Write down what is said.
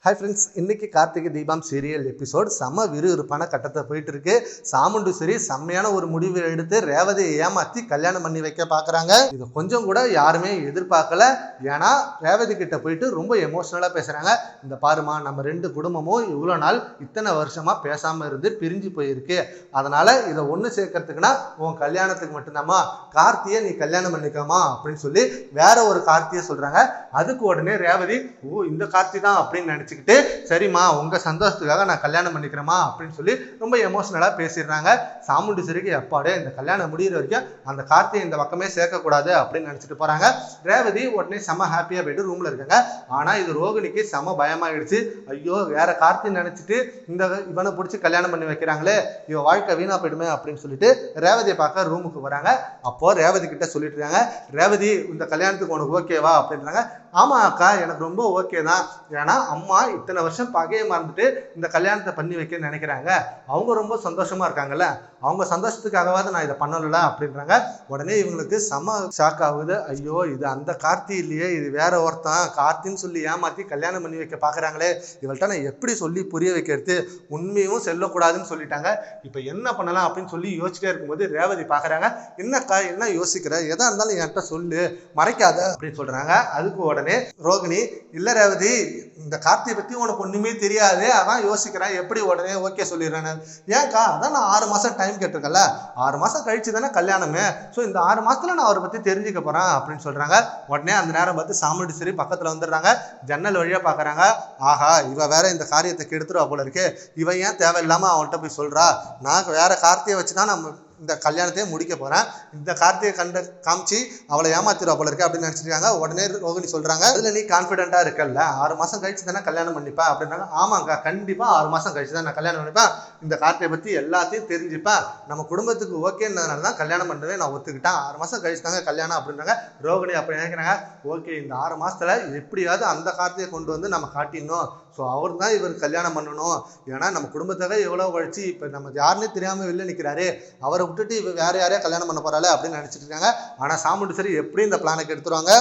Hi friends, இன்னைக்கு Karthigai Deepam serial episode செம்ம விறுவிறுப்பான கட்டத்தை போயிட்டு இருக்கு. சாமுண்டீஸ்வரி செம்மையான ஒரு முடிவு எடுத்து ரேவதியை ஏமாத்தி கல்யாணம் பண்ணி வைக்க பாக்குறாங்க. இது கொஞ்சம் கூட யாருமே எதிர்பார்க்கல. ஏன்னா ரேவதி கிட்ட போயிட்டு ரொம்ப எமோஷனலா பேசுறாங்க. இந்த பாருமா, நம்ம ரெண்டு குடும்பமும் இவ்வளவு நாள் இத்தனை வருஷமா பேசாம இருந்து பிரிஞ்சு போயிருக்கு. அதனால இதை ஒண்ணு சேர்க்கறதுக்குன்னா உன் கல்யாணத்துக்கு மட்டும்தாம்மா, கார்த்தியை நீ கல்யாணம் பண்ணிக்கமா அப்படின்னு சொல்லி வேற ஒரு கார்த்தியை சொல்றாங்க. அதுக்கு உடனே ரேவதி, ஓ இந்த கார்த்தி தான் அப்படின்னு நினைச்சுக்கிட்டு, சரிம்மா உங்க சந்தோஷத்துக்காக நான் கல்யாணம் பண்ணிக்கிறேமா அப்படின்னு சொல்லி ரொம்ப எமோஷனலா பேசிடுறாங்க. சாமுண்டீஸ்வரிக்கு எப்பாடே இந்த கல்யாணம் முடிகிற வரைக்கும் அந்த கார்த்தியை இந்த பக்கமே சேர்க்க கூடாது அப்படின்னு நினைச்சிட்டு போறாங்க. ரேவதி உடனே செம ஹாப்பியா போயிட்டு ரூம்ல இருக்காங்க. ஆனா இது ரோகிணிக்கு செம பயமாயிடுச்சு. ஐயோ வேற கார்த்தி நினைச்சிட்டு இந்த இவனை பிடிச்சி கல்யாணம் பண்ணி வைக்கிறாங்களே, இவ வாழ்க்கை வீணா போயிடுமே அப்படின்னு சொல்லிட்டு ரேவதியை பார்க்க ரூமுக்கு வராங்க. அப்போ ரேவதி கிட்ட சொல்லிட்டு இருக்காங்க, ரேவதி இந்த கல்யாணத்துக்கு உனக்கு ஓகேவா அப்படின்றாங்க. ஆமா அக்கா, எனக்கு ரொம்ப ஓகே தான். ஏன்னா அம்மா இத்தனை வருஷம் பகையை மறந்துட்டு இந்த கல்யாணத்தை பண்ணி வைக்க நினைக்கிறாங்க. அவங்க ரொம்ப சந்தோஷமா இருக்காங்கல்ல, அவங்க சந்தோஷத்துக்காகவாது நான் இதை பண்ணல அப்படின்றாங்க. உடனே இவங்களுக்கு செம ஷாக் ஆகுது. ஐயோ இது அந்த கார்த்தி இல்லையே, இது வேற ஒருத்தன் கார்த்தின்னு சொல்லி ஏமாத்தி கல்யாணம் பண்ணி வைக்க பாக்குறாங்களே, இவள்கிட்ட நான் எப்படி சொல்லி புரிய வைக்கிறது, உண்மையும் செல்லக்கூடாதுன்னு சொல்லிட்டாங்க. இப்ப என்ன பண்ணலாம் அப்படின்னு சொல்லி யோசிச்சுட்டே இருக்கும்போது ரேவதி பாக்குறாங்க. என்னக்கா என்ன யோசிக்கிற, எதா இருந்தாலும் என்கிட்ட சொல்லு, மறைக்காத அப்படின்னு சொல்றாங்க. அதுக்கு உடனே ரோகிணி, இல்ல ரேவதி இந்த கார்த்தியை பத்தி உனக்கு ஒண்ணுமே தெரியாது, அதான் யோசிக்கிறேன் எப்படி உடனே ஓகே சொல்லிடுறேன்னு. ஏன்க்கா, அதான் நான் 6 மாசம் டைம் கேட்டிருக்கல, 6 மாசம் கழிச்சு தானே கல்யாணமே, ஸோ இந்த 6 மாசத்துல நான் அவரை பத்தி தெரிஞ்சுக்க போறேன் அப்படின்னு சொல்றாங்க. உடனே அந்த நேரம் பார்த்து சாமுண்டீஸ்வரி பக்கத்துல வந்துடுறாங்க. ஜன்னல் வழியா பாக்குறாங்க. ஆஹா இவ வேற இந்த காரியத்தை கெடுத்துருவா போல இருக்கு, இவன் ஏன் தேவையில்லாம அவன்கிட்ட போய் சொல்றா, நான் வேற கார்த்தியை வச்சுதான் நம்ம இந்த கல்யாணத்தையே முடிக்க போறேன், இந்த கார்த்திகை காமிச்சு அவளை ஏமாத்திடுவா போல இருக்கு அப்படின்னு நினைச்சிருக்காங்க. உடனே ரோகிணி சொல்றாங்க, அதுல நீ கான்பிடென்டா இருக்கல்ல, 6 மாசம் கழிச்சு தானே கல்யாணம் பண்ணிப்பா அப்படின்னாங்க. ஆமாங்க கண்டிப்பா 6 மாசம் கழிச்சு தான் நான் கல்யாணம் பண்ணிப்பேன், இந்த கார்த்தியை பத்தி எல்லாத்தையும் தெரிஞ்சுப்பேன், நம்ம குடும்பத்துக்கு ஓகேன்றதுனால தான் கல்யாணம் பண்ணவே நான் ஒத்துக்கிட்டேன், 6 மாசம் கழிச்சு தாங்க கல்யாணம் அப்படின்றாங்க. ரோகிணி அப்படி நினைக்கிறாங்க, ஓகே இந்த 6 மாசத்துல எப்படியாவது அந்த கார்த்தியை கொண்டு வந்து நம்ம காட்டிடணும், ஸோ அவர் தான் இவர் கல்யாணம் பண்ணணும், ஏன்னா நம்ம குடும்பத்தை எவ்வளவு கழிச்சு இப்ப நம்ம யாருன்னே தெரியாம வெளில நிற்கிறாரு, அவரை விட்டுட்டு இவ வேற யாரையா கல்யாணம் பண்ண போறாள் அப்படின்னு நினைச்சிட்டு இருக்காங்க. ஆனா சாமுண்டீஸ்வரி எப்படி இந்த பிளானுக்கு எடுத்துருவாங்க.